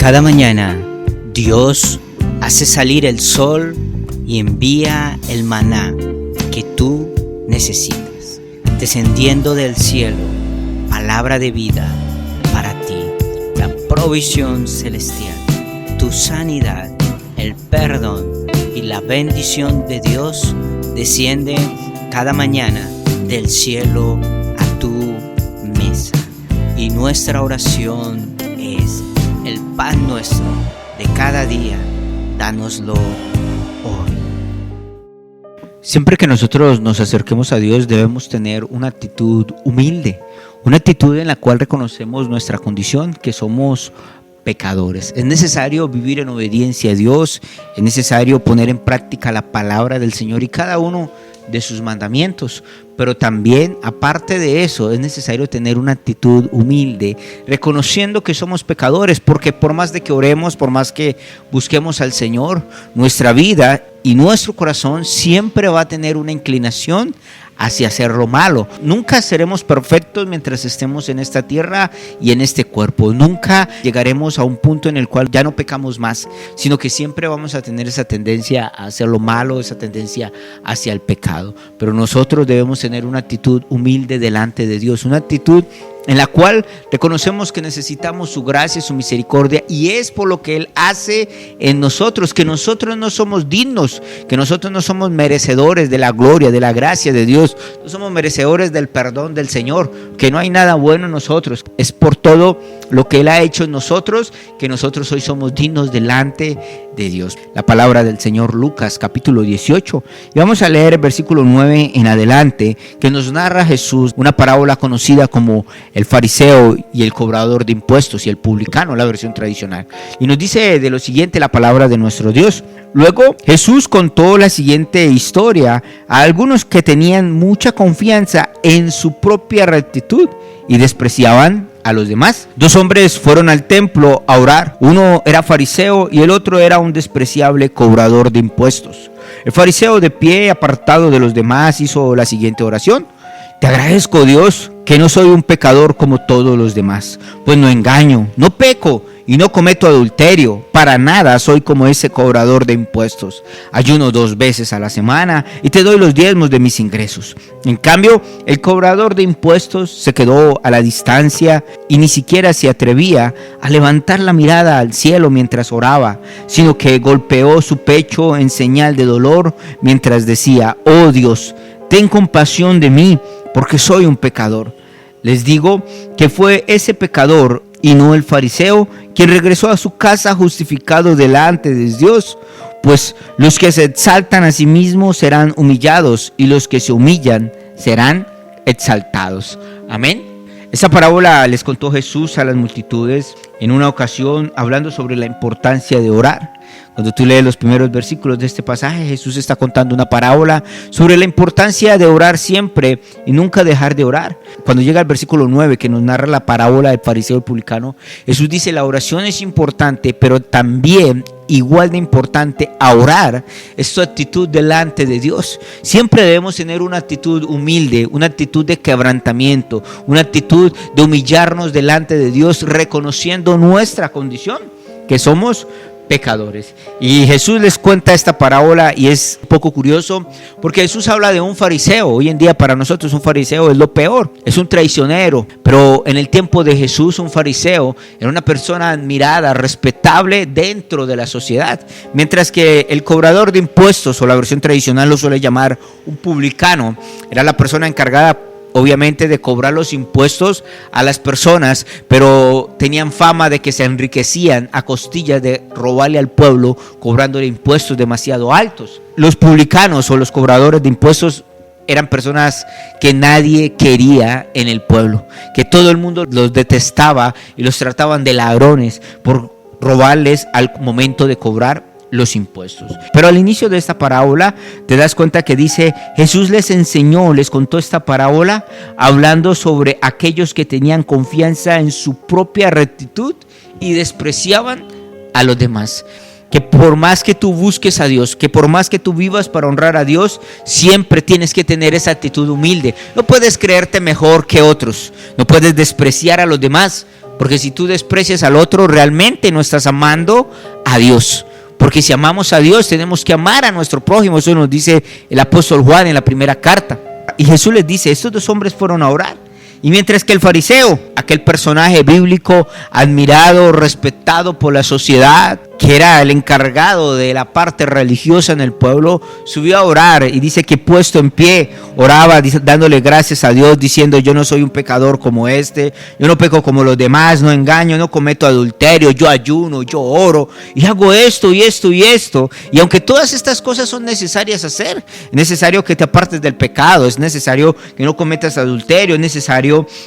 Cada mañana Dios hace salir el sol y envía el maná que tú necesitas, descendiendo del cielo, palabra de vida para ti, la provisión celestial, tu sanidad, el perdón y la bendición de Dios descienden cada mañana del cielo a tu mesa. Y nuestra oración es: el pan nuestro de cada día, dánoslo hoy. Siempre que nosotros nos acerquemos a Dios debemos tener una actitud humilde, una actitud en la cual reconocemos nuestra condición, que somos pecadores. Es necesario vivir en obediencia a Dios, es necesario poner en práctica la palabra del Señor y cada uno de sus mandamientos, pero también, aparte de eso, es necesario tener una actitud humilde, reconociendo que somos pecadores, porque por más de que oremos, por más que busquemos al Señor, nuestra vida y nuestro corazón siempre va a tener una inclinación hacia hacer lo malo. Nunca seremos perfectos mientras estemos en esta tierra y en este cuerpo. Nunca llegaremos a un punto en el cual ya no pecamos más, sino que siempre vamos a tener esa tendencia a hacer lo malo, esa tendencia hacia el pecado. Pero nosotros debemos tener una actitud humilde delante de Dios, una actitud en la cual reconocemos que necesitamos su gracia, su misericordia, y es por lo que Él hace en nosotros, que nosotros no somos dignos, que nosotros no somos merecedores de la gloria, de la gracia de Dios, no somos merecedores del perdón del Señor, que no hay nada bueno en nosotros. Es por todo lo que Él ha hecho en nosotros que nosotros hoy somos dignos delante de Dios. La palabra del Señor, Lucas capítulo 18, y vamos a leer el versículo 9 en adelante, que nos narra Jesús una parábola conocida como el fariseo y el cobrador de impuestos, y el publicano, la versión tradicional. Y nos dice de lo siguiente la palabra de nuestro Dios: luego Jesús contó la siguiente historia a algunos que tenían mucha confianza en su propia rectitud y despreciaban a los demás. Dos hombres fueron al templo a orar. Uno era fariseo y el otro era un despreciable cobrador de impuestos. El fariseo, de pie, apartado de los demás, hizo la siguiente oración: te agradezco, Dios, que no soy un pecador como todos los demás, pues no engaño, no peco y no cometo adulterio. Para nada soy como ese cobrador de impuestos. Ayuno 2 veces a la semana y te doy los diezmos de mis ingresos. En cambio, el cobrador de impuestos se quedó a la distancia y ni siquiera se atrevía a levantar la mirada al cielo mientras oraba, sino que golpeó su pecho en señal de dolor mientras decía: oh Dios, ten compasión de mí, porque soy un pecador. Les digo que fue ese pecador y no el fariseo quien regresó a su casa justificado delante de Dios, pues los que se exaltan a sí mismos serán humillados y los que se humillan serán exaltados. Amén. Esa parábola les contó Jesús a las multitudes en una ocasión, hablando sobre la importancia de orar. Cuando tú lees los primeros versículos de este pasaje, Jesús está contando una parábola sobre la importancia de orar siempre y nunca dejar de orar. Cuando llega al versículo 9, que nos narra la parábola del fariseo y el publicano, Jesús dice: la oración es importante, pero también igual de importante a orar es tu actitud delante de Dios. Siempre debemos tener una actitud humilde, una actitud de quebrantamiento, una actitud de humillarnos delante de Dios, reconociendo nuestra condición, que somos pecadores. Y Jesús les cuenta esta parábola, y es un poco curioso porque Jesús habla de un fariseo. Hoy en día para nosotros un fariseo es lo peor, es un traicionero, pero en el tiempo de Jesús un fariseo era una persona admirada, respetable dentro de la sociedad, mientras que el cobrador de impuestos, o la versión tradicional lo suele llamar un publicano, era la persona encargada obviamente de cobrar los impuestos a las personas, pero tenían fama de que se enriquecían a costillas de robarle al pueblo, cobrándole impuestos demasiado altos. Los publicanos, o los cobradores de impuestos, eran personas que nadie quería en el pueblo, que todo el mundo los detestaba y los trataban de ladrones por robarles al momento de cobrar los impuestos. Pero al inicio de esta parábola te das cuenta que dice: Jesús les enseñó, les contó esta parábola hablando sobre aquellos que tenían confianza en su propia rectitud y despreciaban a los demás. que por más que tú busques a Dios, que por más que tú vivas para honrar a Dios, siempre tienes que tener esa actitud humilde. No puedes creerte mejor que otros, no puedes despreciar a los demás, porque si tú desprecias al otro, realmente no estás amando a Dios. Porque si amamos a Dios, tenemos que amar a nuestro prójimo. Eso nos dice el apóstol Juan en la primera carta. Y Jesús les dice, estos dos hombres fueron a orar. Y mientras que el fariseo, aquel personaje bíblico admirado, respetado por la sociedad, que era el encargado de la parte religiosa en el pueblo, subió a orar y dice que puesto en pie, oraba dándole gracias a Dios, diciendo: yo no soy un pecador como este, yo no peco como los demás, no engaño, no cometo adulterio, yo ayuno, yo oro y hago esto y esto y esto. Y aunque todas estas cosas son necesarias hacer, es necesario que te apartes del pecado, es necesario que no cometas adulterio,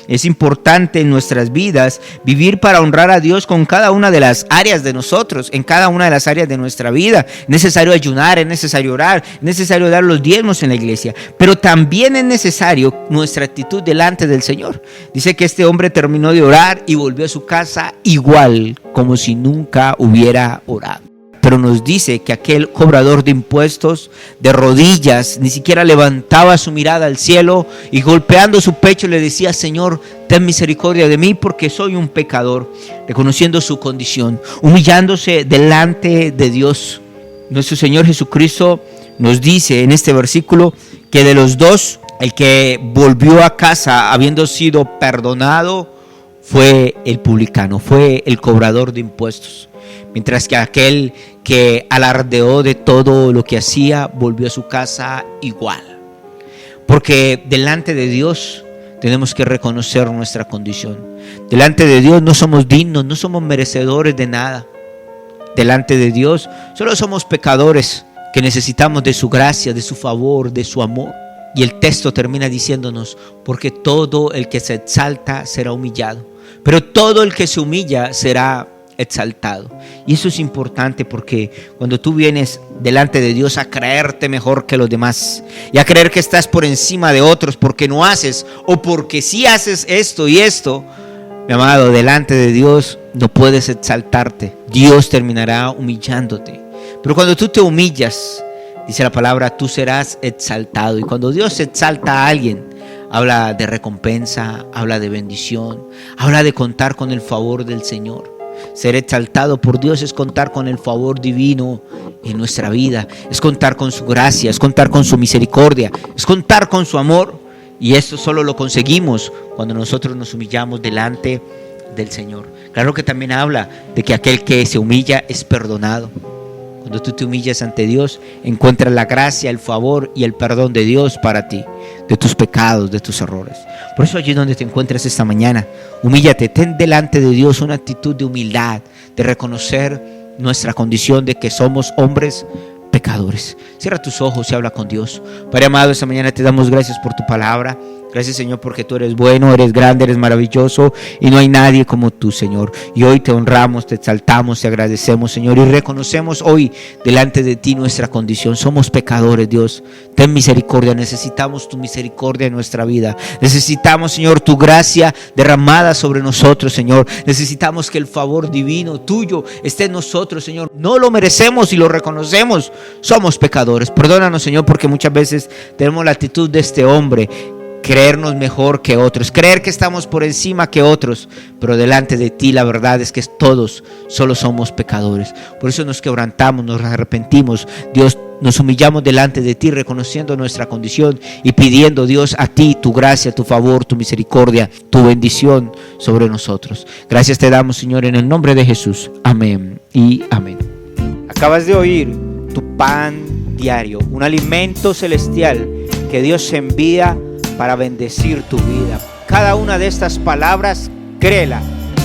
es importante en nuestras vidas vivir para honrar a Dios con cada una de las áreas de nosotros, en cada una de las áreas de nuestra vida. Es necesario ayunar, es necesario orar, es necesario dar los diezmos en la iglesia, pero también es necesario nuestra actitud delante del Señor. Dice que este hombre terminó de orar y volvió a su casa igual como si nunca hubiera orado. Pero nos dice que aquel cobrador de impuestos, de rodillas, ni siquiera levantaba su mirada al cielo y golpeando su pecho le decía: Señor, ten misericordia de mí porque soy un pecador, reconociendo su condición, humillándose delante de Dios. Nuestro Señor Jesucristo nos dice en este versículo que de los dos, el que volvió a casa habiendo sido perdonado fue el publicano, fue el cobrador de impuestos. Mientras que aquel que alardeó de todo lo que hacía volvió a su casa igual. Porque delante de Dios tenemos que reconocer nuestra condición. Delante de Dios no somos dignos, no somos merecedores de nada. Delante de Dios solo somos pecadores que necesitamos de su gracia, de su favor, de su amor. Y el texto termina diciéndonos: porque todo el que se exalta será humillado, pero todo el que se humilla será exaltado. Y eso es importante, porque cuando tú vienes delante de Dios a creerte mejor que los demás y a creer que estás por encima de otros porque no haces o porque sí haces esto y esto, mi amado, delante de Dios no puedes exaltarte. Dios terminará humillándote. Pero cuando tú te humillas, dice la palabra, tú serás exaltado. Y cuando Dios exalta a alguien, habla de recompensa, habla de bendición, habla de contar con el favor del Señor. Ser exaltado por Dios es contar con el favor divino en nuestra vida, es contar con su gracia, es contar con su misericordia, es contar con su amor. Y esto solo lo conseguimos cuando nosotros nos humillamos delante del Señor. Claro que también habla de que aquel que se humilla es perdonado. Cuando tú te humillas ante Dios, encuentras la gracia, el favor y el perdón de Dios para ti, de tus pecados, de tus errores. Por eso allí donde te encuentres esta mañana, humíllate, ten delante de Dios una actitud de humildad, de reconocer nuestra condición de que somos hombres pecadores. Cierra tus ojos y habla con Dios. Padre amado, esta mañana te damos gracias por tu palabra. Gracias, Señor, porque tú eres bueno, eres grande, eres maravilloso y no hay nadie como tú, Señor. Y hoy te honramos, te exaltamos, te agradecemos, Señor, y reconocemos hoy delante de ti nuestra condición. Somos pecadores, Dios. Ten misericordia, necesitamos tu misericordia en nuestra vida. Necesitamos, Señor, tu gracia derramada sobre nosotros, Señor. Necesitamos que el favor divino tuyo esté en nosotros, Señor. No lo merecemos y lo reconocemos. Somos pecadores. Perdónanos, Señor, porque muchas veces tenemos la actitud de este hombre, creernos mejor que otros, creer que estamos por encima que otros, pero delante de ti la verdad es que todos solo somos pecadores. Por eso nos quebrantamos, nos arrepentimos, Dios, nos humillamos delante de ti, reconociendo nuestra condición y pidiendo, Dios, a ti tu gracia, tu favor, tu misericordia, tu bendición sobre nosotros. Gracias te damos, Señor, en el nombre de Jesús. Amén y amén. Acabas de oír tu pan diario, un alimento celestial que Dios envía para bendecir tu vida. Cada una de estas palabras, créela,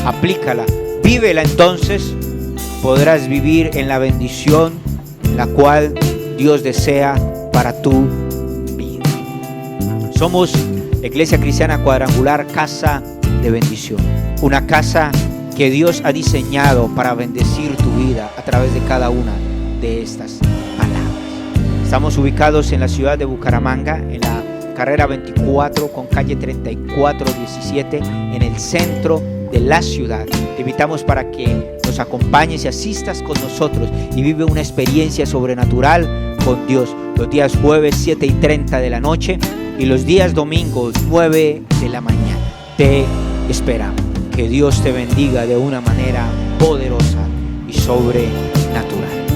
aplícala, vívela, entonces podrás vivir en la bendición la cual Dios desea para tu vida. Somos Iglesia Cristiana Cuadrangular, Casa de Bendición, una casa que Dios ha diseñado para bendecir tu vida a través de cada una de estas palabras. Estamos ubicados en la ciudad de Bucaramanga, en la carrera 24 con calle 3417, en el centro de la ciudad. Te invitamos para que nos acompañes y asistas con nosotros y vive una experiencia sobrenatural con Dios. Los días jueves 7:30 de la noche y los días domingos 9 de la mañana. Te esperamos. Que Dios te bendiga de una manera poderosa y sobrenatural.